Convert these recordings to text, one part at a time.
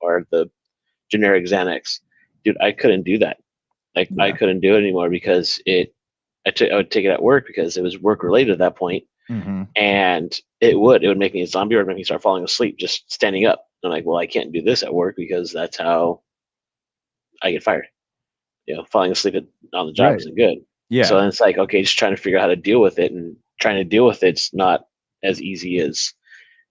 or the generic Xanax. Dude, I couldn't do that. Like I Yeah. couldn't do it anymore because I would take it at work because it was work related at that point, Mm-hmm. and it would make me a zombie or make me start falling asleep just standing up. I'm like, well, I can't do this at work because that's how I get fired. Falling asleep on the job Right. isn't good. So Yeah. then it's like, okay, just trying to figure out how to deal with it, and trying to deal with it's not as easy as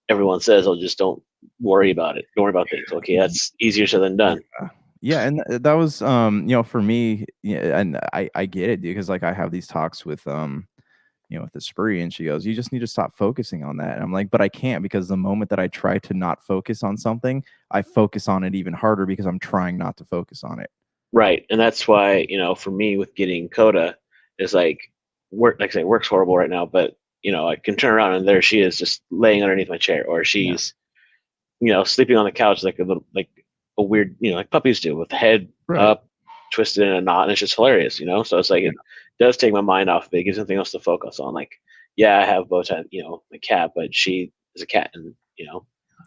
everyone says. Oh, just don't worry about it. Don't worry about things. Okay, Y- that's easier said than done. Yeah. Yeah, and that was for me, yeah, and I get it, dude, because like I have these talks with with the spree, and she goes, "You just need to stop focusing on that." And I'm like, "But I can't, because the moment that I try to not focus on something, I focus on it even harder because I'm trying not to focus on it." Right, and that's why for me with getting Coda is like work. Like I say, work's horrible right now, but I can turn around and there she is, just laying underneath my chair, or Yeah. she's sleeping on the couch like a little like a weird like puppies do, with the head Right. up, twisted in a knot, and it's just hilarious. So it's like Yeah. it does take my mind off of it. It gives something else to focus on. Like, yeah, I have Bowtie, my cat, but she is a cat, and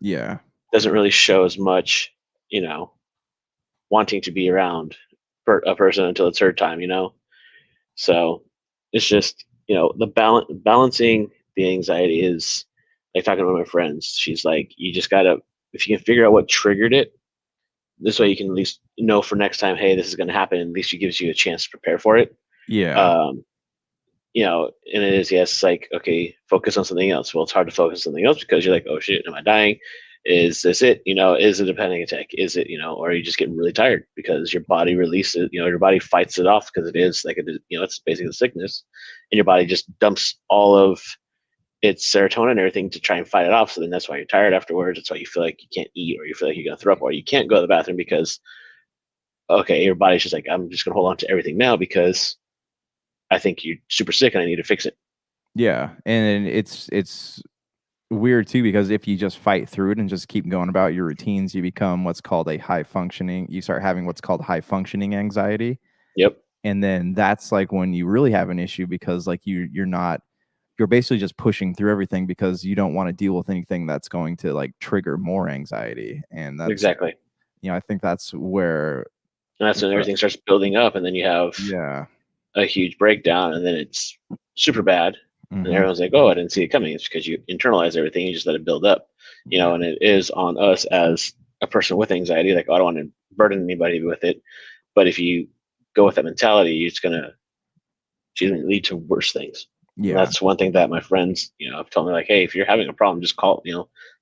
Yeah. doesn't really show as much, you know, wanting to be around a person until it's her time. So it's just the balancing the anxiety is like talking to one of my friends. She's like, you just gotta, if you can figure out what triggered it, this way you can at least know for next time, hey, this is going to happen. At least it gives you a chance to prepare for it. Yeah. Um, and it is, yes, like, okay, focus on something else. Well, it's hard to focus on something else because you're like, oh shit, am I dying? Is this it? Is it a panic attack? Is it, or you just get really tired because your body releases, your body fights it off because it is like, it's basically a sickness, and your body just dumps all of its serotonin and everything to try and fight it off. So then that's why you're tired afterwards. That's why you feel like you can't eat, or you feel like you're going to throw up, or you can't go to the bathroom because, okay, your body's just like, I'm just going to hold on to everything now because I think you're super sick and I need to fix it. Yeah. And it's weird too, because if you just fight through it and just keep going about your routines, you become what's called a high functioning. You start having what's called high functioning anxiety, Yep. and then that's like when you really have an issue, because like you're basically just pushing through everything because you don't want to deal with anything that's going to like trigger more anxiety. And that's, Exactly. I think that's where, And that's when everything starts building up, and then you have yeah. a huge breakdown, and then it's super bad. And Hmm. everyone's like, oh, I didn't see it coming. It's because you internalize everything, you just let it build up, Yeah. and it is on us as a person with anxiety. Like, oh, I don't want to burden anybody with it. But if you go with that mentality, it's going to lead to worse things. And Yeah. that's one thing that my friends, have told me, like, hey, if you're having a problem, just call,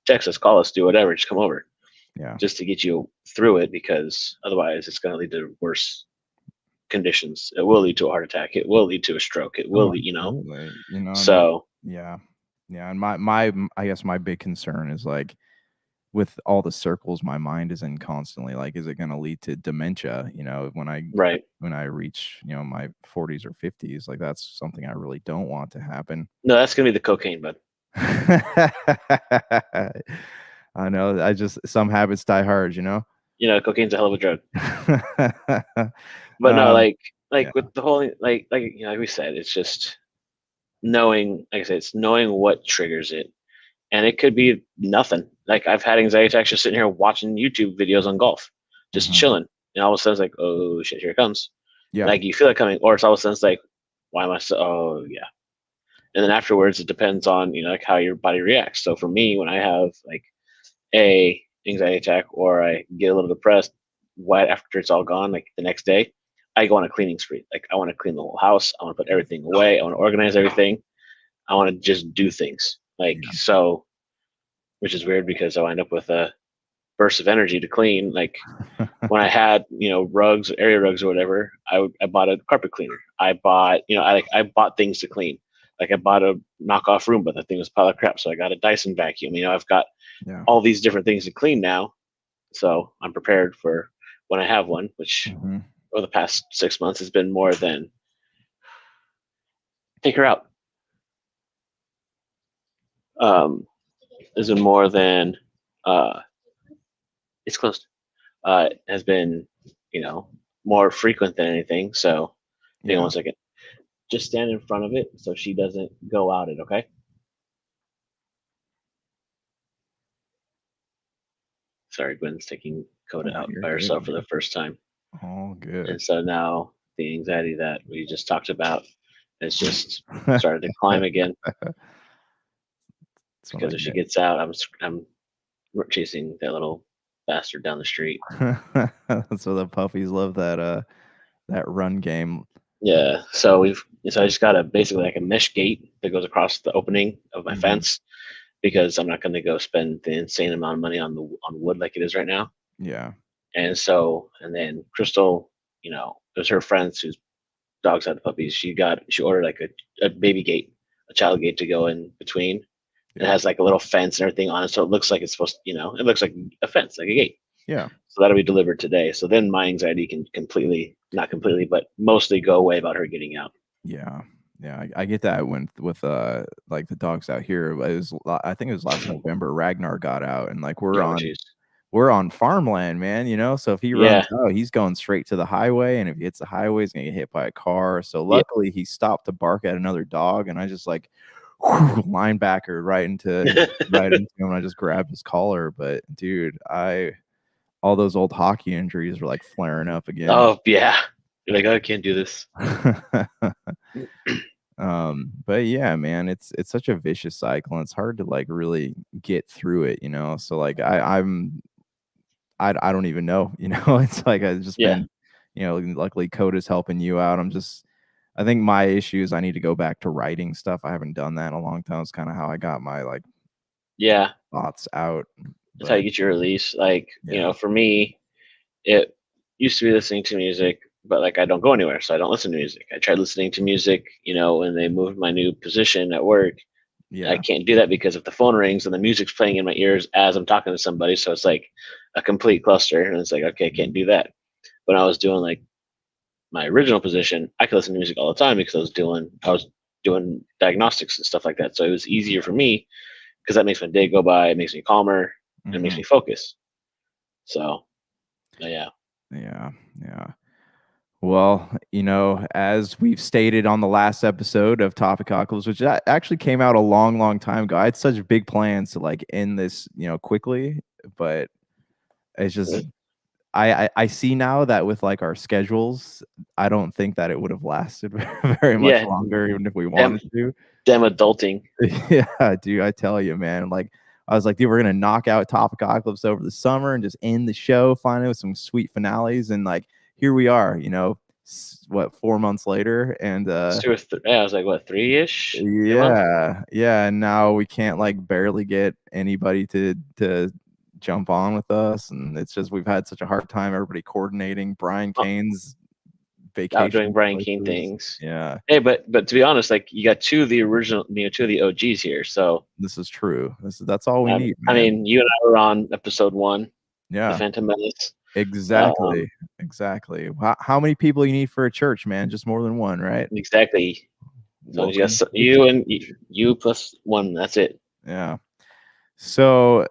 text us, call us, do whatever, just come over, Yeah. just to get you through it, because otherwise it's going to lead to worse conditions. It will lead to a heart attack. It will lead to a stroke. It will Oh, lead. absolutely. And So yeah. Yeah. And I guess my big concern is like, with all the circles my mind is in constantly, like, is it going to lead to dementia, right. when I reach, my 40s or 50s? Like, that's something I really don't want to happen. No, that's going to be the cocaine, bud. I know. I just, some habits die hard. Cocaine's a hell of a drug. But no, um, like yeah. with the whole like we said, it's just knowing. Like I said, it's knowing what triggers it, and it could be nothing. Like I've had anxiety attacks just sitting here watching YouTube videos on golf, just Hmm. chilling, and all of a sudden it's like, oh shit, here it comes. Yeah. Like you feel it coming, or it's all of a sudden it's like, why am I so? Oh yeah. And then afterwards, it depends on like how your body reacts. So for me, when I have like a anxiety attack or I get a little depressed, right after it's all gone, like the next day, I go on a cleaning spree. Like I want to clean the whole house. I want to put everything away. I want to organize everything. I want to just do things. Like Yeah. so, which is weird because I wind up with a burst of energy to clean. Like when I had rugs, area rugs or whatever, I bought a carpet cleaner. I bought I bought things to clean. Like I bought a knockoff Roomba. That thing was a pile of crap, so I got a Dyson vacuum. I've got Yeah. all these different things to clean now, so I'm prepared for when I have one. Which Hmm. over the past 6 months has been more than take her out. Has been more than uh, it's closed. Has been you know more frequent than anything. So hang on Yeah. one second. Just stand in front of it so she doesn't go out it. Okay. sorry, Gwen's taking Coda Oh, out you're by good, herself for the man. first time. Oh, good. And so now the anxiety that we just talked about has just started to climb again That's what I because if she get. gets out, I'm chasing that little bastard down the street. So the puppies love that run game. Yeah. So I just got basically like a mesh gate that goes across the opening of my Mhm. fence because I'm not going to go spend the insane amount of money on wood like it is right now. Yeah. And then Crystal, it was her friends whose dogs had puppies. She ordered like a baby gate, a child gate to go in between. It Yeah. has like a little fence and everything on it, so it looks like it's supposed to, it looks like a fence, like a gate. Yeah. So that'll be delivered today. So then my anxiety can not completely, but mostly go away about her getting out. Yeah. Yeah. I get that with like the dogs out here. I think it was last November. Ragnar got out, and like Oh, jeez. we're on farmland, man. So if he runs Yeah. out, he's going straight to the highway, and if he hits the highway, he's gonna get hit by a car. So Yeah. luckily, he stopped to bark at another dog, and I just like linebacker right into him. I just grabbed his collar, but dude, all those old hockey injuries were like flaring up again. Oh, yeah. You're like, oh, I can't do this. But yeah, man, it's such a vicious cycle, and it's hard to like really get through it, so like I don't even know, it's like I've just Yeah. been, luckily Coda's helping you out. I think my issue is I need to go back to writing stuff. I haven't done that in a long time. It's kind of how I got my like Yeah. thoughts out. That's how you But get your release. Like, yeah. For me, it used to be listening to music, but like I don't go anywhere, so I don't listen to music. I tried listening to music, when they moved my new position at work. I Yeah. can't do that because if the phone rings and the music's playing in my ears as I'm talking to somebody, so it's like a complete cluster, and it's like, okay, I can't do that. When I was doing like my original position, I could listen to music all the time because I was doing diagnostics and stuff like that. So it was easier for me because that makes my day go by. It makes me calmer. And it makes Mhm. me focus. So yeah. Yeah. Yeah. Well, as we've stated on the last episode of Topicocalypse, which actually came out a long, long time ago, I had such big plans to like end this, quickly, but it's just I see now that with like our schedules, I don't think that it would have lasted very much Yeah. longer, even if we Them, wanted to. them adulting. Yeah, dude, I tell you, man. Like, I was like, dude, we're gonna knock out Topicocalypse over the summer and just end the show finally with some sweet finales. And like, here we are, 4 months later, and Yeah, I was like, what, 3-ish a month? yeah, and now we can't like barely get anybody to jump on with us, and it's just we've had such a hard time everybody coordinating. Brian Kane's Out doing vacation Brian Keane places. things. Yeah, Hey, but to be honest, like you got two of the original, two of the OGs here. So this is true. That's all we need, I man. mean, you and I were on episode 1, the Yeah, Phantom Menace. exactly. Exactly. How many people you need for a church, man? Just more than one, right? Exactly. So you got Welcome to the you church. and you plus one. That's it. Yeah. So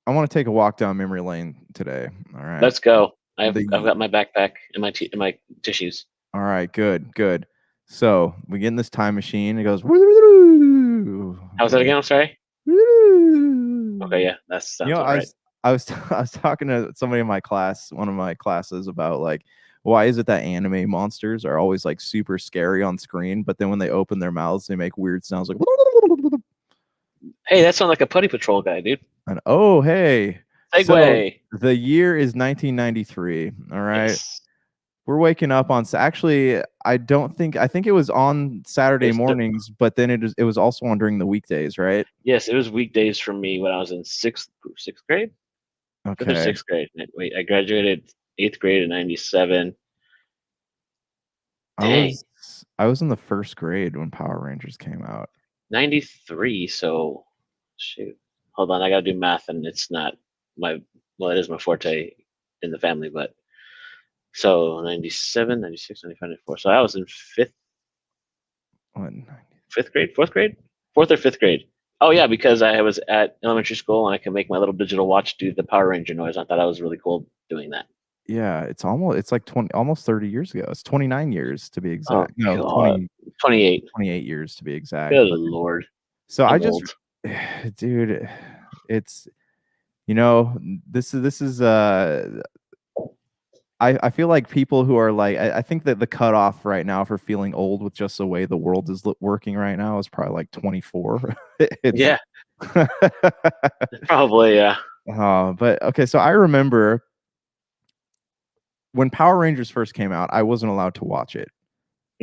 I want to take a walk down memory lane today. All right. Let's go. I've The got my backpack and my tissues. All right, good. So we get in this time machine. It goes. "Woo-doo-doo-doo." How's that Okay. again? I'm sorry. Okay, "Woo-doo-doo-doo." yeah, that sounds all I right. was I was I was talking to somebody in my class, one of my classes, about like why is it that anime monsters are always like super scary on screen, but then when they open their mouths, they make weird sounds like. Hey, that sounds like a Putty Patrol guy, dude. And oh hey, so Segway. the year is 1993. All right. Yes. We're waking up on actually, I think it was on Saturday It's mornings, but then it was also on during the weekdays, right? yes, it was weekdays for me when I was in sixth grade, fifth or Okay. sixth grade. Wait, I graduated 8th grade in '97. I Dang, was I was in the first grade when Power Rangers came out. '93. So, shoot. Hold on, I gotta do math, and it's not my it is my forte in the family, but so 97, 96, 95, 94. So I was in What, fifth grade, fourth grade, fourth or fifth grade. Oh yeah, because I was at elementary school and I can make my little digital watch do the Power Ranger noise. I thought I was really cool doing that. yeah, it's like 20, almost 30 years ago. It's 29 years to be Oh exact. No, god, 28. 28 years to be exact. Good But lord, so I I'm just old. dude, it's You know, this is I feel like people who are like I think that the cutoff right now for feeling old with just the way the world is working right now is probably like 24. It's Yeah, probably. Yeah. but okay, so I remember when Power Rangers first came out, I wasn't allowed to watch it.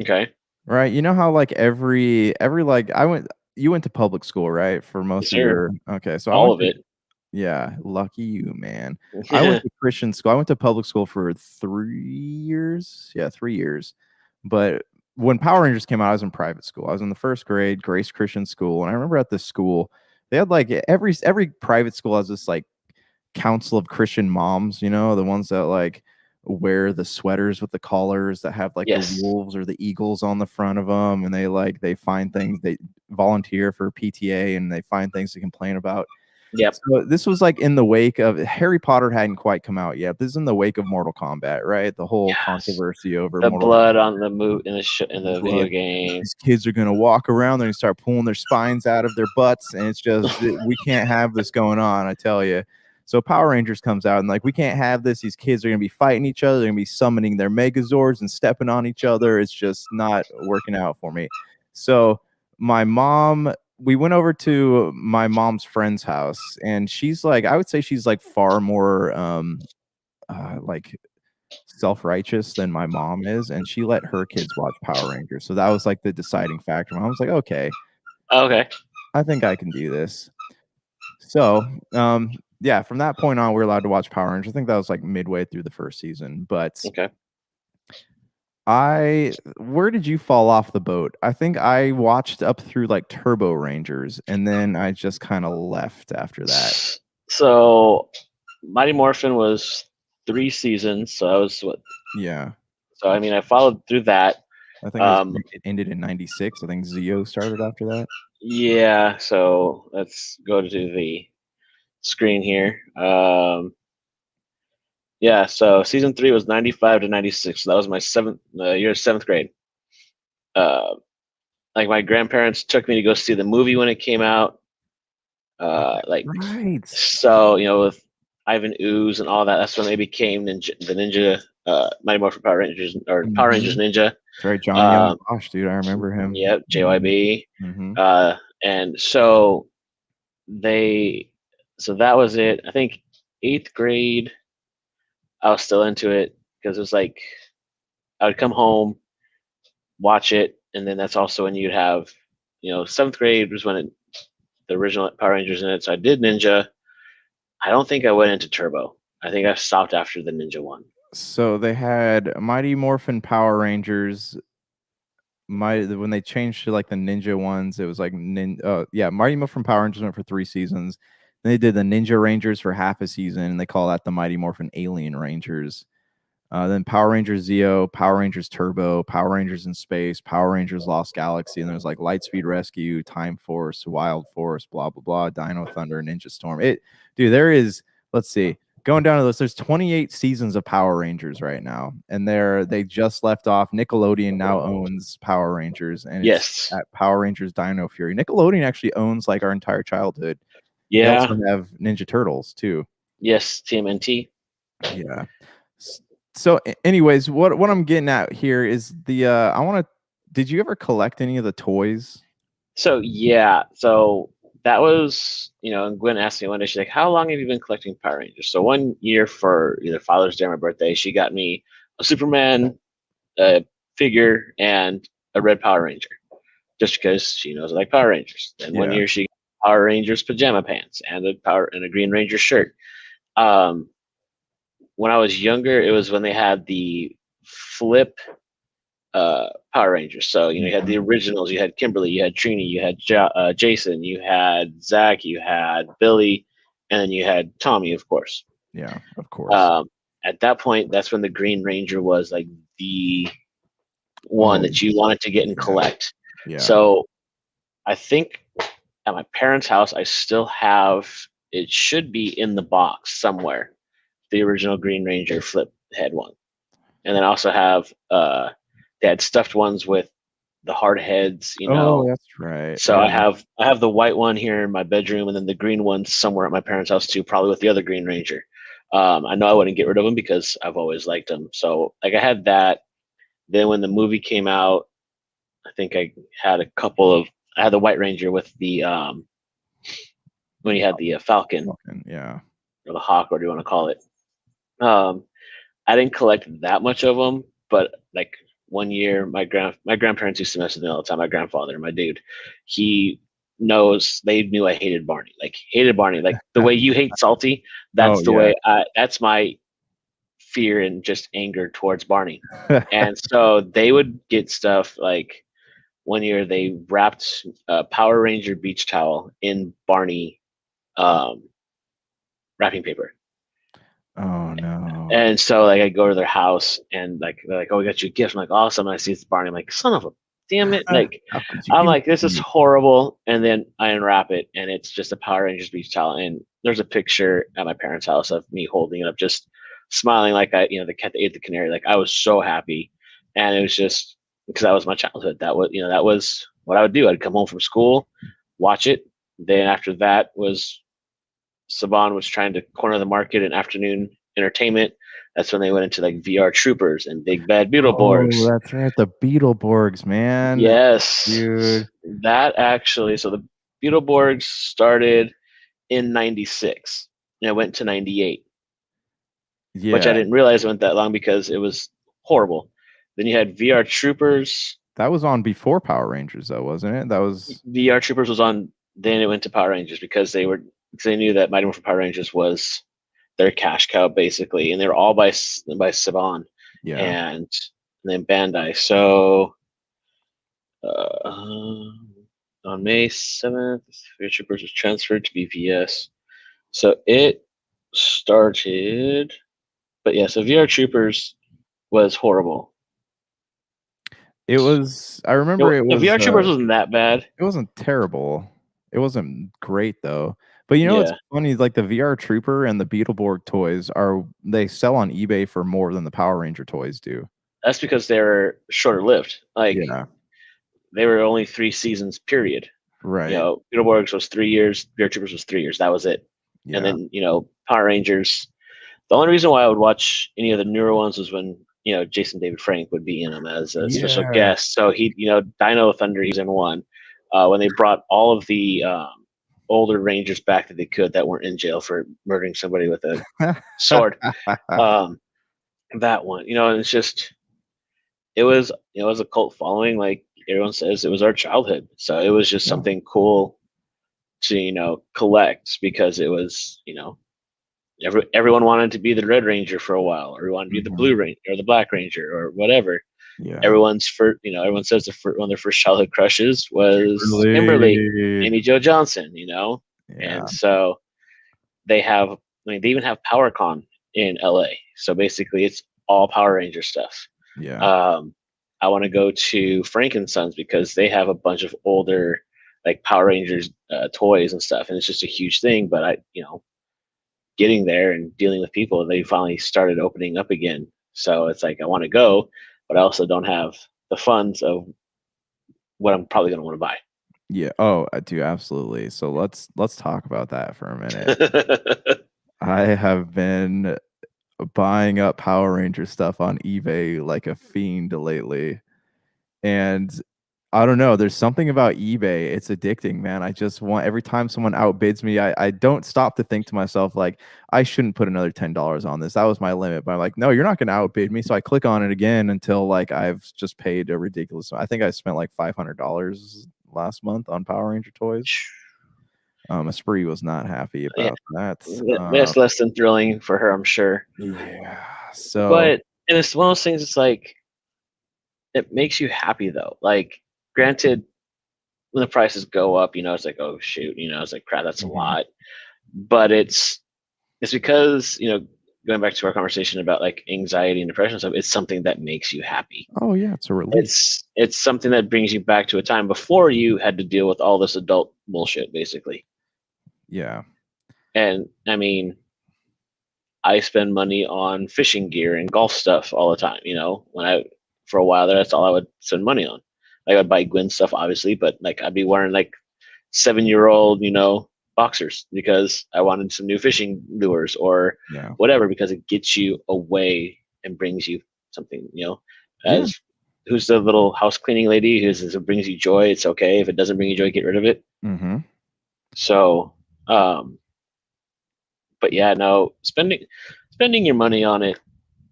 Okay. Right? You know how like every like I went you went to public school, right? For Yes, most of sir. your okay, so I All went of to it. yeah, lucky you, man. I went to Christian school. I went to public school for 3 years. Yeah, 3 years. But when Power Rangers came out, I was in private school. I was in the 1st grade, Grace Christian School, and I remember at this school, they had like every private school has this like council of Christian moms, you know, the ones that like wear the sweaters with the collars that have like the Yes. wolves or the eagles on the front of them, and they find things, they volunteer for PTA, and they find things to complain about. Yep. So this was like in the wake of Harry Potter hadn't quite come out yet. This is in the wake of Mortal Kombat, right? The whole Yes. controversy over The Mortal blood on the in the video blood. game. These kids are gonna walk around there and start pulling their spines out of their butts, and it's just we can't have this going on, I tell you. So Power Rangers comes out and like we can't have this. These kids are gonna be fighting each other. They're gonna be summoning their Megazords and stepping on each other. It's just not working out for me. So my mom, we went over to my mom's friend's house, and she's like, I would say she's like far more like self-righteous than my mom is, and she let her kids watch Power Rangers. So that was like the deciding factor. My mom was like, "Okay, Okay. I think I can do this." So, yeah, from that point on, we're allowed to watch Power Rangers. I think that was like midway through the 1st season. But Okay. where did you fall off the boat? I think I watched up through like Turbo Rangers, and then I just kind of left after that. So, Mighty Morphin was 3 seasons. So I was what? Yeah. So I mean, I followed through that. I think Um, it ended in 96. I think Zeo started after that. yeah. So let's go to the screen here. Yeah. So season 3 was 95 to 96. So that was my year of 7th grade. Uh, like my grandparents took me to go see the movie when it came out. Like Right. so, with Ivan Ooze and all that. That's when they became the Ninja, Mighty Morphin Power Rangers or Power Rangers Mhm. Ninja. That's right, Johnny Young Um, Bosch, dude, I remember him. yep, JYB. Mhm. And so they, so that was it. I think 8th grade, I was still into it because it was like I would come home, watch it, and then that's also when you'd have, 7th grade was when the original Power Rangers in it. So I did Ninja. I don't think I went into Turbo. I think I stopped after the Ninja one. So they had Mighty Morphin Power Rangers. When they changed to like the Ninja ones, it was like yeah, Mighty Morphin Power Rangers went for 3 seasons. Then they did the Ninja Rangers for half a season, and they call that the Mighty Morphin Alien Rangers. Then Power Rangers Zeo, Power Rangers Turbo, Power Rangers in Space, Power Rangers Lost Galaxy, and there's like Lightspeed Rescue, Time Force, Wild Force, blah blah blah, Dino Thunder, Ninja Storm. Dude, there is. Let's see, going down the list, there's 28 seasons of Power Rangers right now, and they just left off. Nickelodeon now owns Power Rangers, and it's Yes. at Power Rangers Dino Fury. Nickelodeon actually owns like our entire childhood. They Yeah. also have Ninja Turtles too. Yes. TMNT. Yeah. So, anyways, what I'm getting at here is the I want to. Did you ever collect any of the toys? So yeah. So that was, and Gwen asked me one day, she's like, "How long have you been collecting Power Rangers?" So one year for either Father's Day or my birthday, she got me a Superman figure and a red Power Ranger, just because she knows I like Power Rangers. Then one Yeah. year she got Power Rangers pajama pants and a Green Ranger shirt. Um, when I was younger, it was when they had the flip Power Rangers. So you had the Mhm. originals. You had Kimberly. You had Trini. You had Jason. You had Zach. You had Billy, and then you had Tommy, of course. Yeah, of course. Um, at that point, that's when the Green Ranger was like the one Oh, that you wanted to get and yeah. collect. Yeah. So I think at my parents' house, I still have. It should be in the box somewhere. The original Green Ranger flip head one, and then I also have they had stuffed ones with the hard heads, you Oh, know. that's right. So Yeah. I have the white one here in my bedroom, and then the green one somewhere at my parents' house too, probably with the other Green Ranger. I know I wouldn't get rid of them because I've always liked them. So like I had that. Then when the movie came out, I think I had a couple of. I had the White Ranger with the when you had the Falcon Fucking, yeah. or the Hawk, whatever you want to call it. Um, I didn't collect that much of them, but like one year, my grandparents used to mess with me all the time. My grandfather, my dude, he knows they knew I hated Barney, like hated Barney, like the way you hate Salty. Oh That's the yeah. way that's my fear and just anger towards Barney. And so they would get stuff like one year they wrapped a Power Ranger beach towel in Barney um, wrapping paper. Oh no. And so like I go to their house and like they're like, "Oh, we got you a gift." I'm like, "Awesome!" And I see it's Barney. I'm like, "Son of a damn it!" Like How could you I'm give it like, "This to is me? horrible." And then I unwrap it and it's just a Power Rangers beach towel. And there's a picture at my parents' house of me holding it up, just smiling like I, you know, the cat that ate the canary. Like I was so happy, and it was just because that was my childhood. That was, you know, that was what I would do. I'd come home from school, watch it. Then after that was Saban was trying to corner the market in afternoon entertainment. That's when they went into like VR Troopers and Big Bad Oh, Beetleborgs. that's right. The Beetleborgs, man. Yes, Dude. that actually. So the Beetleborgs started in '96 and it went to '98, which I Yeah. didn't realize went that long because it was horrible. Then you had VR Troopers. That was on before Power Rangers though, wasn't it? That was VR Troopers was on. Then it went to Power Rangers because they knew that Mighty Morphin Power Rangers was their cash cow basically, and they were all by Saban yeah. and then Bandai. So uh, on May 7th, Fear Troopers was transferred to BVS. So it started, but yeah, so VR Troopers was horrible. It was I remember The VR Troopers wasn't that bad. it wasn't terrible. It wasn't great though. But you know what's Yeah, funny? Like the VR Trooper and the Beetleborg toys they sell on eBay for more than the Power Ranger toys do. that's because they were shorter lived. Like Yeah. they were only 3 seasons period. You Right. know, Beetleborgs was 3 years, VR Troopers was 3 years. That was it. And Yeah. then, you know, Power Rangers. The only reason why I would watch any of the newer ones was when, you know, Jason David Frank would be in them as a special Yeah. guest. So he, you know, Dino Thunder, he's in one. When they brought all of the older Rangers back that they could that weren't in jail for murdering somebody with a sword. Um, that one, you know, and it's just, it was a cult following. Like everyone says, it was our childhood. So it was just Yeah. something cool to, you know, collect because it was, you know, everyone wanted to be the Red Ranger for a while, or wanted to be the Mhm. Blue Ranger or the Black Ranger or whatever. Yeah. Everyone's first, you know, everyone says one of their first childhood crushes was Kimberly, Kimberly. Amy Jo Johnson, you know, Yeah. and so they have, I mean, they even have PowerCon in LA. So basically, it's all Power Ranger stuff. Yeah. Um, I want to go to Frank and Sons because they have a bunch of older like Power Rangers toys and stuff, and it's just a huge thing. But I, you know, getting there and dealing with people, they finally started opening up again. So it's like I want to go, but I also don't have the funds of what I'm probably going to want Yeah. Oh, I do absolutely. So let's talk about that for a minute. to buy. I have been buying up Power Ranger stuff on eBay like a fiend lately. And I don't know, there's something about eBay, it's addicting, man. I just want every time someone outbids me, I don't stop to think to myself, like, I shouldn't put another $10 on this. That was my limit. But I'm like, no, you're not gonna outbid me. So I click on it again until like I've just paid a ridiculous I think I spent like $500 last month on Power Ranger toys. Spree was not happy Yeah, about that. that's less than thrilling for her, I'm sure. Yeah. So But and it's one of those things. It's like it makes you happy though. Like, granted, when the prices go up, you know, it's like, oh shoot, you know, it's like crap, that's a mhm. lot. But it's because, you know, going back to our conversation about like anxiety and depression and stuff, it's something that makes you happy. Oh yeah, it's a relief. It's something that brings you back to a time before you had to deal with all this adult bullshit, basically. Yeah. And I mean, I spend money on fishing gear and golf stuff all the time. You know, when I for a while there, that's all I would spend money on. Like I'd buy Gwen stuff, obviously, but like I'd be wearing like 7-year-old, boxers because I wanted some new fishing lures or Yeah. whatever because it gets you away and brings you something. Yeah. As who's the little house cleaning lady who says it brings you joy, it's okay. If it doesn't bring you joy, get rid of it. Mm-hmm. So, but yeah, no, spending your money on it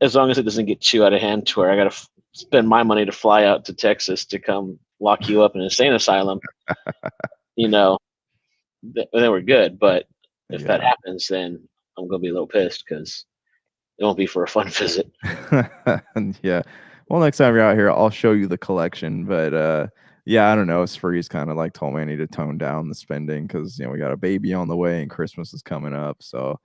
as long as it doesn't get too out of hand to where I gotta spend my money to fly out to Texas to come lock you up in an insane asylum. You know, then we're good. But if that Yeah. happens, then I'm gonna be a little pissed because it won't be for a fun visit. Yeah. Well, next time you're out here, I'll show you the collection. But yeah, I don't know. Spree's kind of like told me I need to tone down the spending because we got a baby on the way and Christmas is coming up. So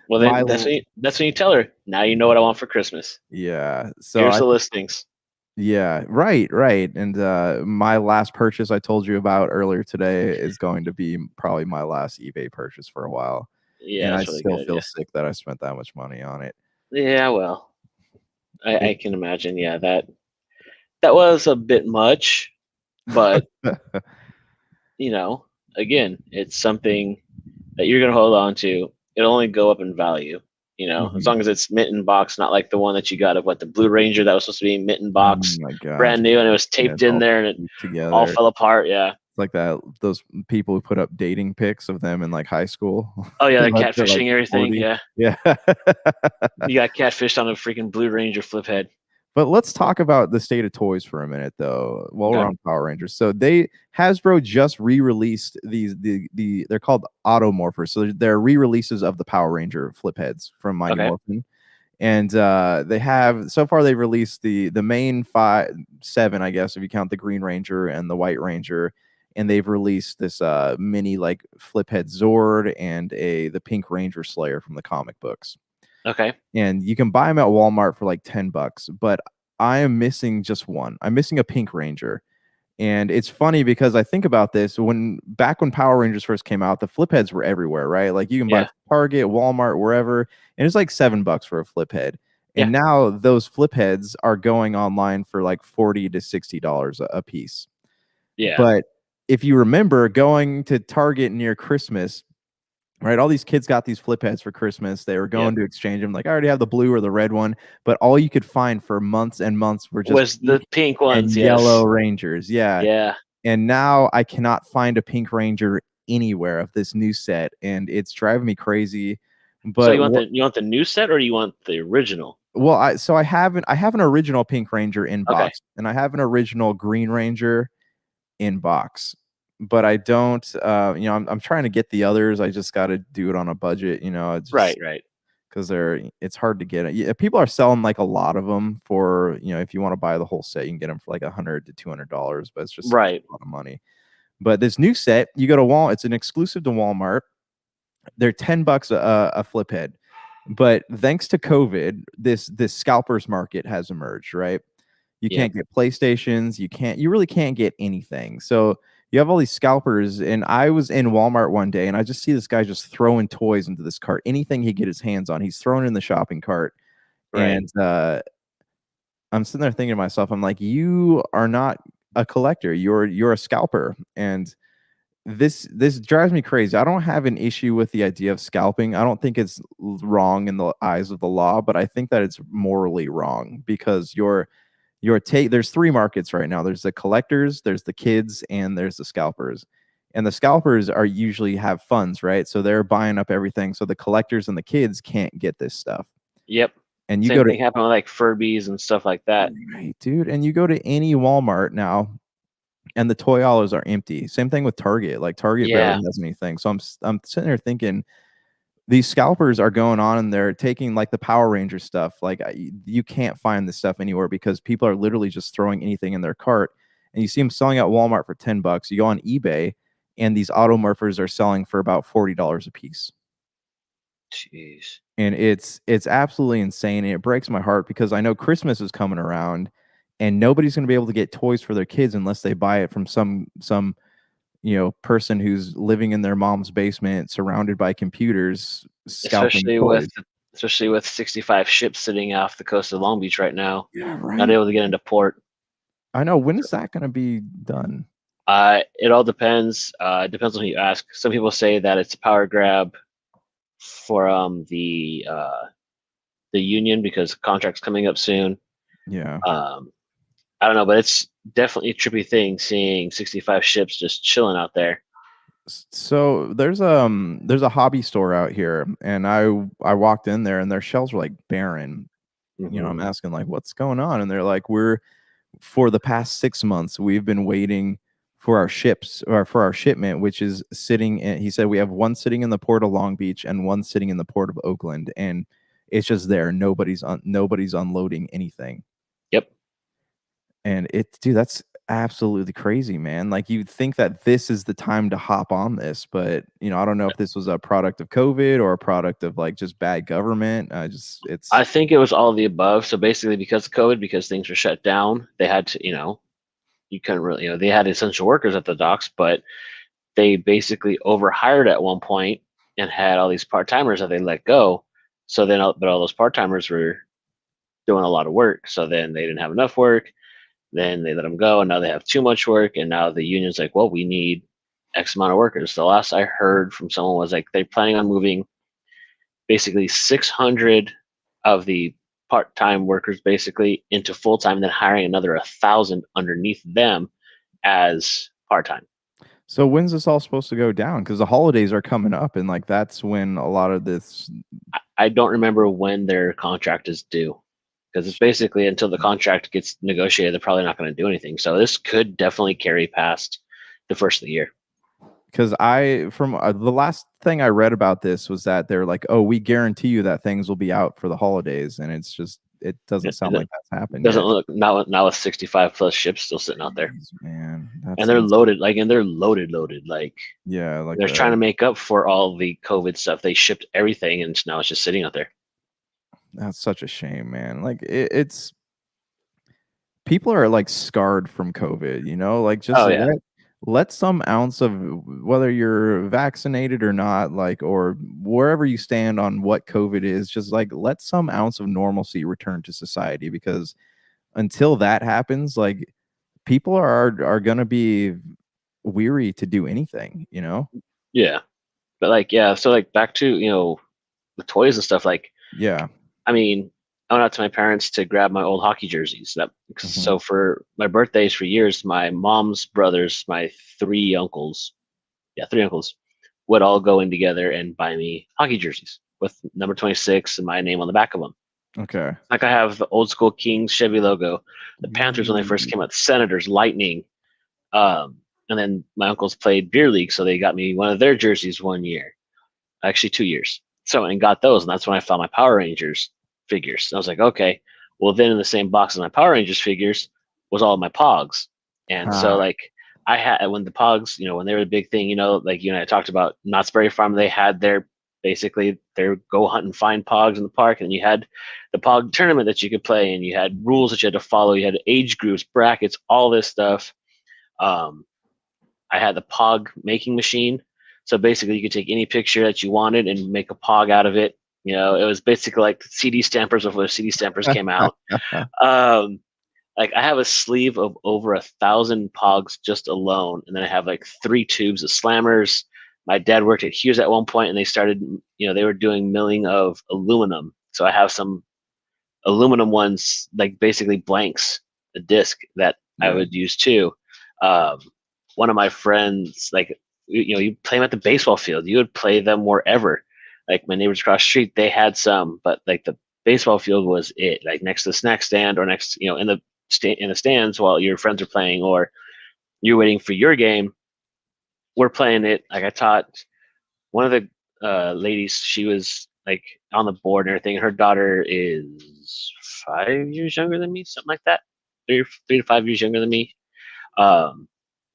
Well, my then that's when you tell her. Now you know what I want for Christmas. yeah. So Here's I the listings. yeah, right, right. And my last purchase I told you about earlier today is going to be probably my last eBay purchase for a while. Yeah, And I that's really still good. feel Yeah, sick that I spent that much money on it. yeah. Well, I It can imagine. Yeah, that was a bit much, but you know, again, it's something that you're gonna hold on to. It'll only go up in value. As Mhm. long as it's mitten box, not like the one that you got of what the Blue Ranger that was supposed to be mitten Oh box, my gosh. brand new, and it was Yeah, taped it's in all there and it put all together. fell apart. Yeah. It's like that those people who put up dating pics of them in like high school. Oh yeah, the They're like catfishing everything. 40. Yeah, Yeah. you got catfished on a freaking Blue Ranger flip head. But let's talk about the state of toys for a minute, though. While we're Okay. on Power Rangers, so Hasbro just re-released they're called Automorphers, so they're re-releases of the Power Ranger flip heads from Mighty Okay. Morphin, and they have so far they've released the main seven, I guess, if you count the Green Ranger and the White Ranger, and they've released this mini like flip head Zord and the Pink Ranger Slayer from the comic books, Okay. and you can buy them at Walmart for like $10. But I am missing just one. I'm missing a Pink Ranger. And it's funny because I think about this back when Power Rangers first came out, the flip heads were everywhere, right? Like you can buy Yeah. from Target, Walmart, wherever, and it's like $7 for a flip head. Yeah. And now those flip heads are going online for like $40 to $60 a piece. Yeah. But if you remember going to Target near Christmas, right? All these kids got these flip heads for Christmas. They were Yep. going to exchange them. Like, I already have the blue or the red one, but all you could find for months and months were just Was pink the pink and ones? yellow Yes. Rangers. Yeah. Yeah. And now I cannot find a pink Ranger anywhere of this new set, and it's driving me crazy. So But you want the new set or you want the original? well, I have an original Pink Ranger in Okay. box, and I have an original Green Ranger in box. But I don't, I'm trying to get the others. I just got to do it on a budget, It's Right. just Right. because it's hard to get it. Yeah, people are selling like a lot of them for, if you want to buy the whole set, you can get them for like $100 to $200, but it's just such Right. a lot of money. But this new set, you go to Walmart, it's an exclusive to Walmart. They're $10 a flip head. But thanks to COVID, this scalpers market has emerged, right? You Yep. can't get PlayStations, you really can't get anything. So you have all these scalpers, and I was in Walmart one day and I just see this guy just throwing toys into this cart. Anything he get his hands on, he's throwing in the shopping cart. Right. And I'm sitting there thinking to myself, I'm like, you are not a collector, you're a scalper. And this drives me crazy. I don't have an issue with the idea of scalping. I don't think it's wrong in the eyes of the law, but I think that it's morally wrong because there's three markets right now. There's the collectors, there's the kids, and there's the scalpers. And the scalpers are usually have funds, right? So they're buying up everything. So the collectors and the kids can't get this stuff. Yep. And you Same go to thing happened with like Furbies and stuff like that. right, dude, and you go to any Walmart now and the toy aisles are empty. Same thing with Target. Like Target barely Yeah. has anything. So I'm sitting there thinking these scalpers are going on and they're taking like the Power Ranger stuff. Like you can't find this stuff anywhere because people are literally just throwing anything in their cart. And you see them selling at Walmart for $10. You go on eBay and these automorphers are selling for about $40 a piece. Jeez. And it's absolutely insane, and it breaks my heart because I know Christmas is coming around and nobody's going to be able to get toys for their kids unless they buy it from some person who's living in their mom's basement surrounded by computers scalping Especially with toys. especially with 65 ships sitting off the coast of Long Beach right now, Yeah, not right. able to get into port. I know. When is that going to be done? It all depends. It depends on who you ask. Some people say that it's a power grab for the union because contract's coming up soon. Yeah. I don't know, but it's definitely a trippy thing seeing 65 ships just chilling out there. So there's a hobby store out here, and I walked in there, and their shelves were like barren. You know, Hmm. I'm asking like, what's going on, and they're like, we're for the past 6 months we've been waiting for our ships or for our shipment, which is sitting in. He said we have one sitting in the port of Long Beach and one sitting in the port of Oakland, and it's just there. Nobody's unloading anything. Yep. And it's dude, that's absolutely crazy, man. Like you'd think that this is the time to hop on this, but you know, I don't know if this was a product of COVID or a product of like just bad government. Just I it's think it was all of the above. So basically, because of COVID, because things were shut down, they had to, you couldn't really, they had essential workers at the docks, but they basically overhired at one point and had all these part timers that they let go. So then, but all those part timers were doing a lot of work. So then they didn't have enough work. Then they let them go, and now they have too much work. And now the union's like, well, we need X amount of workers. The last I heard from someone was like they're planning on moving basically 600 of the part-time workers basically into full-time, and then hiring another 1,000 underneath them as part-time. so when's this all supposed to go down? Because the holidays are coming up, and like that's when a lot of this. I don't remember when their contract is due because it's basically until the contract gets negotiated, they're probably not going to do anything. So this could definitely carry past the first of the year. Because I from the last thing I read about this was that they're like, oh, we guarantee you that things will be out for the holidays, and it's just it doesn't sound like It that's happened doesn't yet. look now with 65 plus ships still sitting out there, Jeez, man, and that's they're insane. loaded and they're loaded. Like Yeah, like they're trying to make up for all the COVID stuff. They shipped everything, and now it's just sitting out there. that's such a shame, man. Like it's people are like scarred from COVID, you know? Like just Oh yeah, let some ounce of whether you're vaccinated or not, like or wherever you stand on what COVID is, just like let some ounce of normalcy return to society because until that happens, like people are gonna be weary to do anything, you know? yeah. But like yeah, so like back to the toys and stuff. Like Yeah. I mean, I went out to my parents to grab my old hockey jerseys. Mhm. So for my birthdays for years, my mom's brothers, my three uncles, yeah, three uncles, would all go in together and buy me hockey jerseys with number 26 and my name on the back of them. Okay. Like I have the old school Kings Chevy logo, the Panthers when they first Ooh. came out, the Senators, Lightning. Um, and then my uncles played beer league, so they got me one of their jerseys one year, actually 2 years. So and got those, and that's when I found my Power Rangers figures. And I was like, okay, well then in the same box as my Power Rangers figures was all of my Pogs, and so Ha. like I had when the Pogs, when they were a big thing, like I talked about Knott's Berry Farm, they had their basically their go hunt and find Pogs in the park, and you had the Pog tournament that you could play, and you had rules that you had to follow, you had age groups, brackets, all this stuff. Um, I had the Pog making machine. So basically, you could take any picture that you wanted and make a Pog out of it. It was basically like CD stampers before CD stampers came out. Um, like I have a sleeve of over 1,000 Pogs just alone, and then I have like 3 tubes of slammers. My dad worked at Hughes at one point, and they started, they were doing milling of aluminum. So I have some aluminum ones, like basically blanks, a disc that I Yeah. would use too. Um, One of my friends, like you play them at the baseball field. You would play them wherever. Like my neighbors across the street, they had some, but like the baseball field was it. Like next to the snack stand, or next, in the in the stands while your friends are playing, or you're waiting for your game. We're playing it. Like I taught one of the ladies, she was like on the board and everything. Her daughter is 5 years younger than me, something like that. 3 to 5 years younger than me. Um,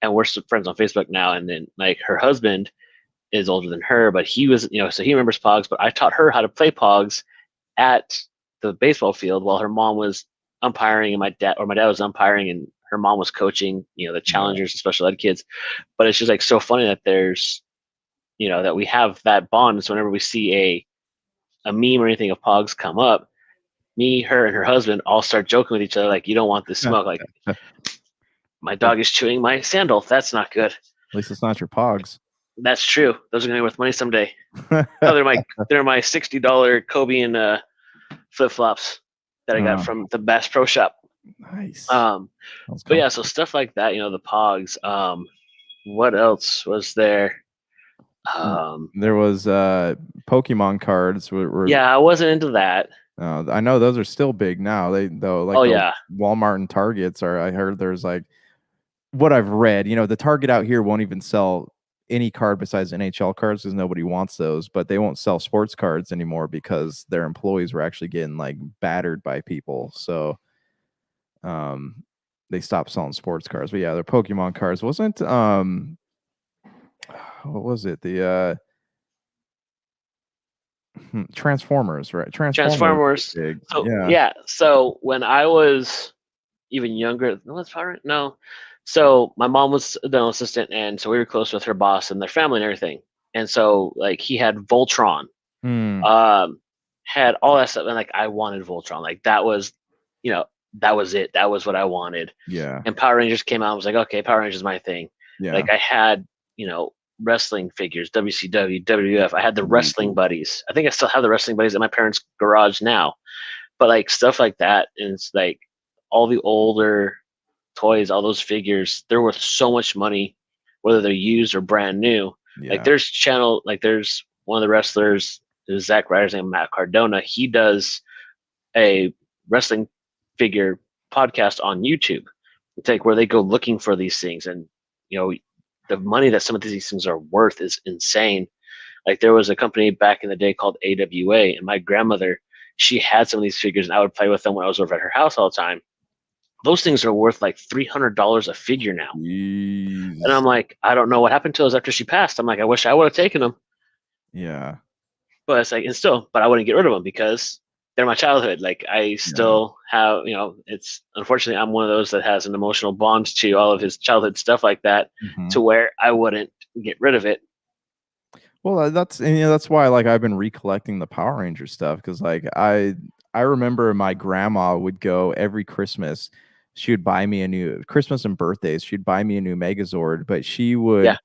and we're friends on Facebook now. And then like her husband is older than her, but he was, so he remembers Pogs. But I taught her how to play Pogs at the baseball field while her mom was umpiring, and my dad was umpiring, and her mom was coaching, the Yeah. challengers and special ed kids. But it's just like so funny that there's that we have that bond. So whenever we see a meme or anything of Pogs come up, me, her, and her husband all start joking with each other like, "You don't want this smoke." Like My dog is chewing my sandal. That's not good. At least it's not your Pogs. That's true. Those are gonna be worth money someday. No, they're my $60 Kobe and flip flops that I got from the Bass Pro Shop. Nice. But yeah, so stuff like that, the Pogs. What else was there? There was Pokemon cards. Yeah, I wasn't into that. I know those are still big now. Yeah, Walmart and Targets are. I heard there's like what I've read. The Target out here won't even sell any card besides NHL cards because nobody wants those. But they won't sell sports cards anymore because their employees were actually getting like battered by people. So, they stopped selling sports cards. But yeah, their Pokemon cards wasn't. What was it? The Transformers, right? Transformers. Big. So Yeah. So when I was even younger, no. So my mom was a dental assistant, and so we were close with her boss and their family and everything. And so like he had Voltron, had all that stuff, and like I wanted Voltron. Like that was, that was it. That was what I wanted. Yeah. And Power Rangers came out. I was like, okay, Power Rangers is my thing. Yeah. Like I had, wrestling figures, WCW, WWF. I had the wrestling buddies. I think I still have the wrestling buddies at my parents' garage now. But like stuff like that, and it's like all the older toys, all those figures, they're worth so much money, whether they're used or brand new. Yeah. Like there's one of the wrestlers, Zack Ryder's name, Matt Cardona. He does a wrestling figure podcast on YouTube. It's like where they go looking for these things, and the money that some of these things are worth is insane. Like there was a company back in the day called AWA, and my grandmother, she had some of these figures, and I would play with them when I was over at her house all the time. Those things are worth like $300 a figure now. Jeez. And I'm like, I don't know what happened to those after she passed. I'm like, I wish I would have taken them. Yeah. But it's like, but I wouldn't get rid of them because they're my childhood. Like I still have, it's unfortunately I'm one of those that has an emotional bond to all of his childhood stuff like that, to where I wouldn't get rid of it. Well, that's why like I've been recollecting the Power Ranger stuff because like I remember my grandma would go every Christmas. She would buy me a new Christmas and birthdays. She'd buy me a new Megazord, but she would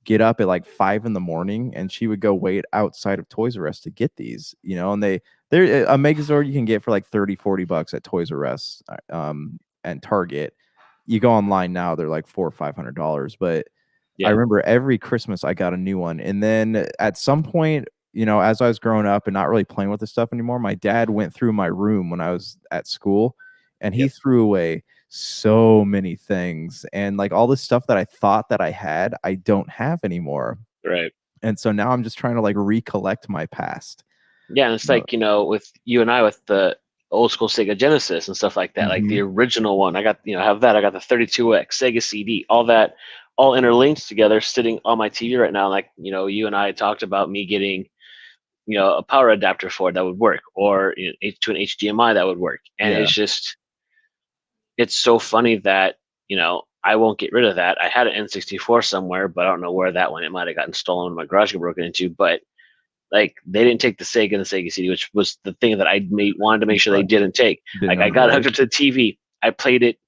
get up at like 5 a.m. and she would go wait outside of Toys R Us to get these, and they're a Megazord you can get for like $30-$40 at Toys R Us, and Target. You go online now, they're like $400 or $500, but I remember every Christmas I got a new one. And then at some point, as I was growing up and not really playing with this stuff anymore, my dad went through my room when I was at school and he threw away so many things. And like all this stuff that I thought that I had, I don't have anymore. Right. And so now I'm just trying to like recollect my past. Yeah. And it's like, with you and I, with the old school Sega Genesis and stuff like that, like the original one, I got, have that. I got the 32X Sega CD, all that, all interlinked together, sitting on my TV right now. Like, you and I talked about me getting, a power adapter for it that would work, or to an HDMI that would work. And it's so funny that, I won't get rid of that. I had an N64 somewhere, but I don't know where that went. It might have gotten stolen when my garage got broken into, but like they didn't take the Sega and the Sega CD, which was the thing that I wanted to make sure they didn't take. Like I got hooked up to the TV. I played it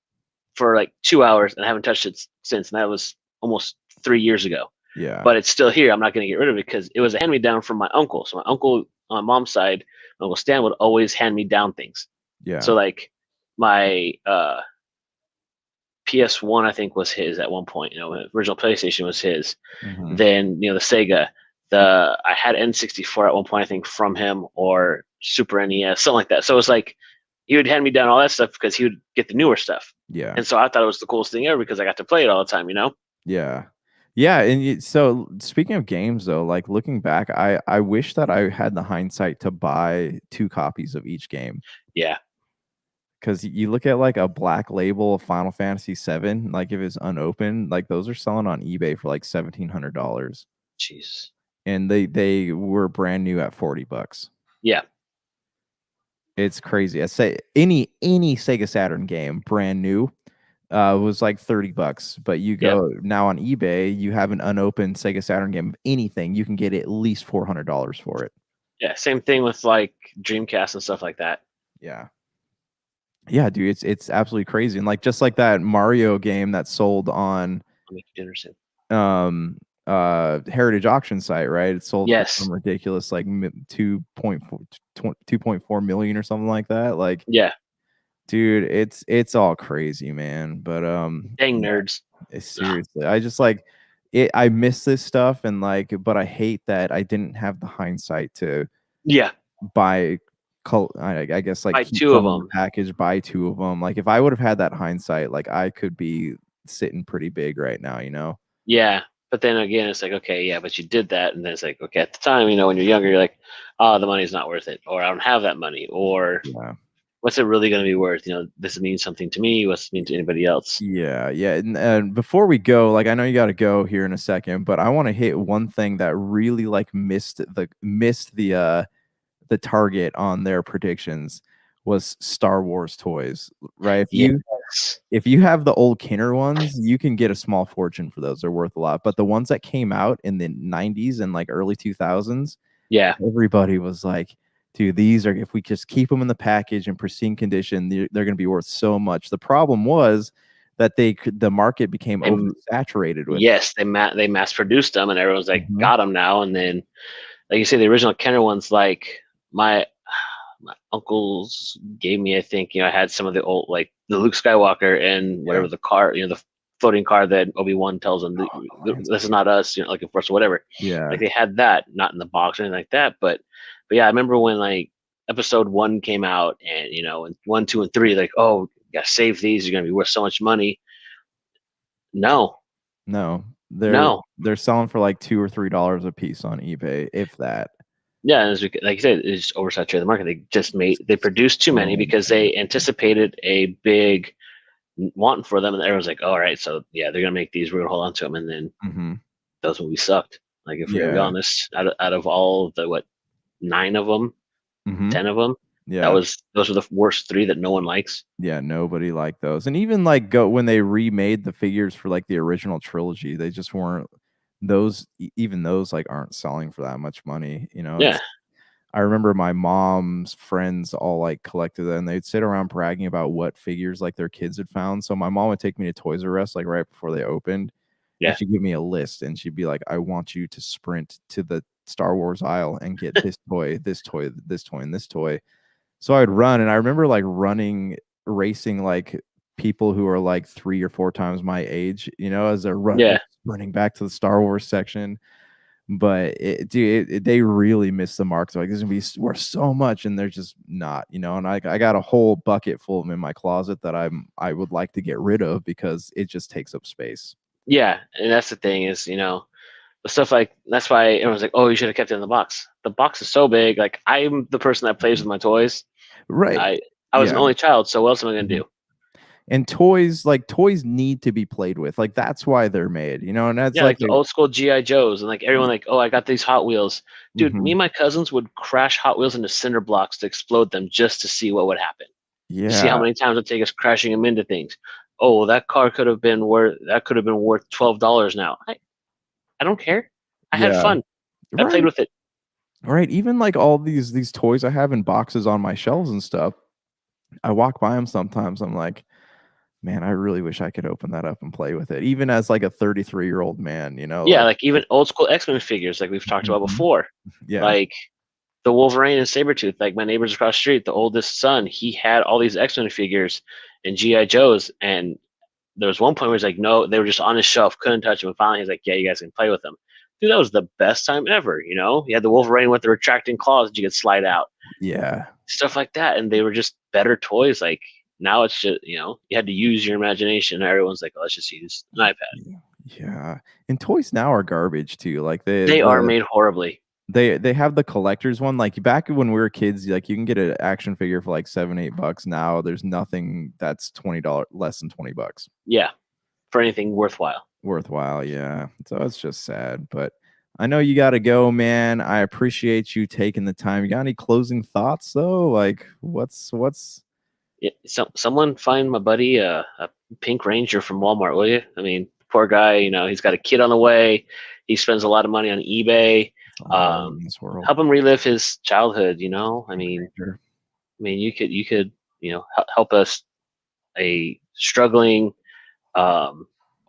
for like 2 hours and I haven't touched it since. And that was almost 3 years ago. Yeah. But it's still here. I'm not going to get rid of it because it was a hand me down from my uncle. So my uncle on my mom's side, Uncle Stan, would always hand me down things. Yeah. So like my PS1, I think, was his at one point. Original PlayStation was his. Then the Sega. I had N64 at one point, I think, from him, or Super NES, something like that. So it was like he would hand me down all that stuff because he would get the newer stuff. Yeah. And so I thought it was the coolest thing ever because I got to play it all the time, Yeah. Yeah. And so speaking of games, though, like looking back, I wish that I had the hindsight to buy 2 copies of each game. Yeah. Because you look at like a black label of Final Fantasy VII, like if it's unopened, like those are selling on eBay for like $1,700. Jeez. And they were brand new at $40. Yeah. It's crazy. I say any Sega Saturn game, brand new, was like $30. But you go now on eBay, you have an unopened Sega Saturn game of anything, you can get at least $400 for it. Yeah, same thing with like Dreamcast and stuff like that. Yeah. Yeah, dude, it's absolutely crazy. And like just like that Mario game that sold on I'll make you dinner soon. um heritage auction site, right? It sold for Yes. some ridiculous like 2.4 million or something like that. Like, Yeah. dude, it's all crazy, man. But Dang yeah, nerds. Ugh. seriously, I just like it. I miss this stuff, and like, but I hate that I didn't have the hindsight to Yeah. buy. I guess like Buy keep two of some in the them. package, buy two of them. Like if I would have had that hindsight, like I could be sitting pretty big right now, you know? Yeah. But then again, it's like, okay, yeah, but you did that. And then it's like, okay, at the time, you know, when you're younger, you're like, oh, the money's not worth it. Or I don't have that money. Or Yeah. what's it really going to be worth? You know, this means something to me. What's it mean to anybody else? Yeah, yeah. And before we go, like I know you got to go here in a second, but I want to hit one thing that really like missed the target on their predictions was Star Wars toys, right? Yes. If you have the old Kenner ones, you can get a small fortune for those. They're worth a lot. But the ones that came out in the 90s and like early 2000s, Yeah. everybody was like, dude, these are, if we just keep them in the package in pristine condition, they're going to be worth so much. The problem was that the market became And oversaturated with it. yes, they mass produced them and everyone's like, Mhm. got them now. And then, like you say, the original Kenner ones, like my my uncles gave me, I think, you know, I had some of the old, like the Luke Skywalker and Yeah. whatever the car, you know, the floating car that Obi-Wan tells them, Oh, man. this is not us, you know, like of course, whatever. Yeah. Like they had that, not in the box or anything like that. But yeah, I remember when like episode one came out and, you know, and one, two, and three, like, oh, you gotta save these, you're gonna be worth so much money. No, No, no. they're selling for like $2 or $3 a piece on eBay, if that. Yeah, as we, like you said, it's just oversaturated the market. They just they produced too many So because they anticipated a big want for them, and everyone's like, "All right, so yeah, they're gonna make these. We're gonna hold on to them." And then mhm. those movies sucked. Like if we're gonna be Yeah. honest, out of all the what, nine of them, Mhm. 10 of them, Yeah. those were the worst three that no one likes. Yeah, nobody liked those. And even like go when they remade the figures for like the original trilogy, they just weren't those even those like aren't selling for that much money. You know, Yeah, it's I remember my mom's friends all like collected them and they'd sit around bragging about what figures like their kids had found. So my mom would take me to Toys R Us like right before they opened and yeah, she'd give me a list and she'd be like, I want you to sprint to the Star Wars aisle and get this toy, this toy, this toy, and this toy. So I'd run, and I remember, like, racing, like, people who are, like, 3 or 4 times my age, you know, as they're yeah, running back to the Star Wars section, but dude, they really missed the mark. So like, "This is gonna be worth so much," and they're just not, you know, and I got a whole bucket full of them in my closet that I would like to get rid of because it just takes up space. yeah. And that's the thing is, you know, the stuff like that's why everyone's like, "Oh, you should have kept it in the box." The box is so big. Like I'm the person that plays Mhm. with my toys. Right. I was an Yeah. only child, so what else am I gonna Mhm. do? And toys, like, toys need to be played with, like, that's why they're made, you know, and that's Yeah, like like the a old school GI Joes, and like everyone like, oh, I got these Hot Wheels, dude. Me mhm. and my cousins would crash Hot Wheels into cinder blocks to explode them just to see what would happen. To see how Yeah. many times it take us crashing them into things. Oh, well, that car could have been worth $12 now. I don't care. I had Yeah. fun. I played Right. with it. Right, even, like, all these toys I have in boxes on my shelves and stuff, I walk by them sometimes, I'm like, "Man, I really wish I could open that up and play with it," even as, like, a 33-year-old man, you know, Yeah, like like even old school X-Men figures, like we've talked about mhm. before. Yeah. Like the Wolverine and Sabretooth, like my neighbors across the street, the oldest son, he had all these X-Men figures and GI Joes, and there was one point where he's like, no, they were just on his shelf, couldn't touch them. And finally, he's like, yeah, you guys can play with them. Dude, that was the best time ever. You know, you had the Wolverine with the retracting claws that you could slide out, Yeah. stuff like that, and they were just better toys. Like now, it's just, you know, you had to use your imagination. Everyone's like, oh, let's just use an iPad. Yeah. Yeah, and toys now are garbage too, like, They are made horribly. they have the collector's one, like, back when we were kids, like, you can get an action figure for, like, 7, $8. Now there's nothing that's $20 less than $20. Yeah, for anything worthwhile. Worthwhile, yeah. So it's just sad, but I know you gotta go, man. I appreciate you taking the time. You got any closing thoughts though? Like what's Yeah, someone find my buddy a Pink Ranger from Walmart, will you? I mean, poor guy. You know, he's got a kid on the way. He spends a lot of money on eBay. all in this world? Help him relive his childhood. You know, Pink Ranger. I mean, you could. help us, a struggling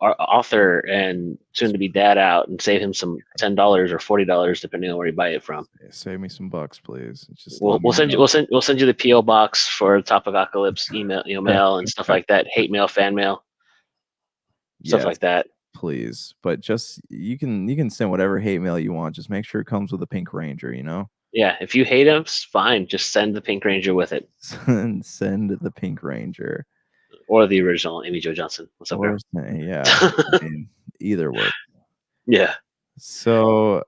author and soon to be dad out, and save him some $10 or $40 depending on where you buy it from. Save me some bucks, please. Just We'll, let me we'll send you know. we'll send you the PO box for Topicocalypse email, mail and stuff like that, hate mail, fan mail, stuff Yes, like that. please. But just you can send whatever hate mail you want. Just make sure it comes with a Pink Ranger, you know? Yeah, if you hate him, fine. Just send the Pink Ranger with it, Send the Pink Ranger. or the original Amy Jo Johnson. What's up, girl? Yeah. I mean, either works. Yeah. So,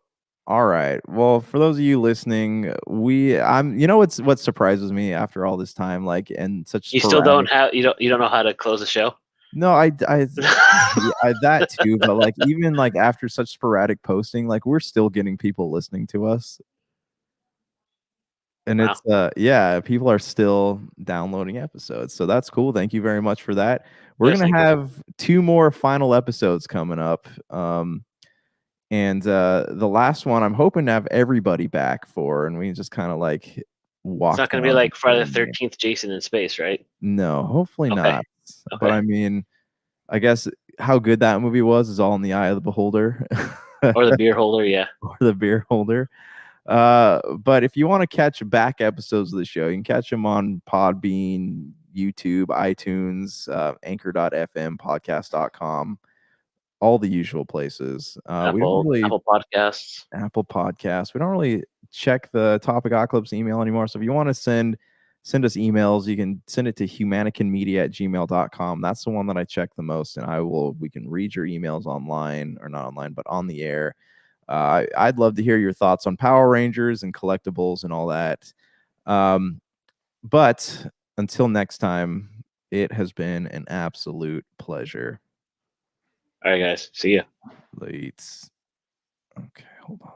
all right. Well, for those of you listening, what surprises me after all this time, like, and such You still sporadic. you don't know how to close the show? No, yeah, that too, but like even like after such sporadic posting, like we're still getting people listening to us. And Wow. it's yeah, people are still downloading episodes. So that's cool. Thank you very much for that. We're Yes, gonna thank you. have 2 more final episodes coming up. And the last one I'm hoping to have everybody back for, and we can just kind of like It's walk not going to be down like Friday the memory lane. 13th, Jason in space, right? No, hopefully Okay. not. But Okay. I mean, I guess how good that movie was is all in the eye of the beholder. Or the beer holder, yeah. Or the beer holder. But if you want to catch back episodes of the show, you can catch them on Podbean, YouTube, iTunes, Anchor.fm, podcast.com, all the usual places. We don't really Apple Podcasts. Apple Podcasts. We don't really check the Topicocalypse email anymore. So if you want to send us emails, you can send it to humanicanmedia@gmail.com. That's the one that I check the most, and we can read your emails online, or not online, but on the air. I'd love to hear your thoughts on Power Rangers and collectibles and all that. But until next time, it has been an absolute pleasure. All right, guys. See ya. Late. Okay, hold on.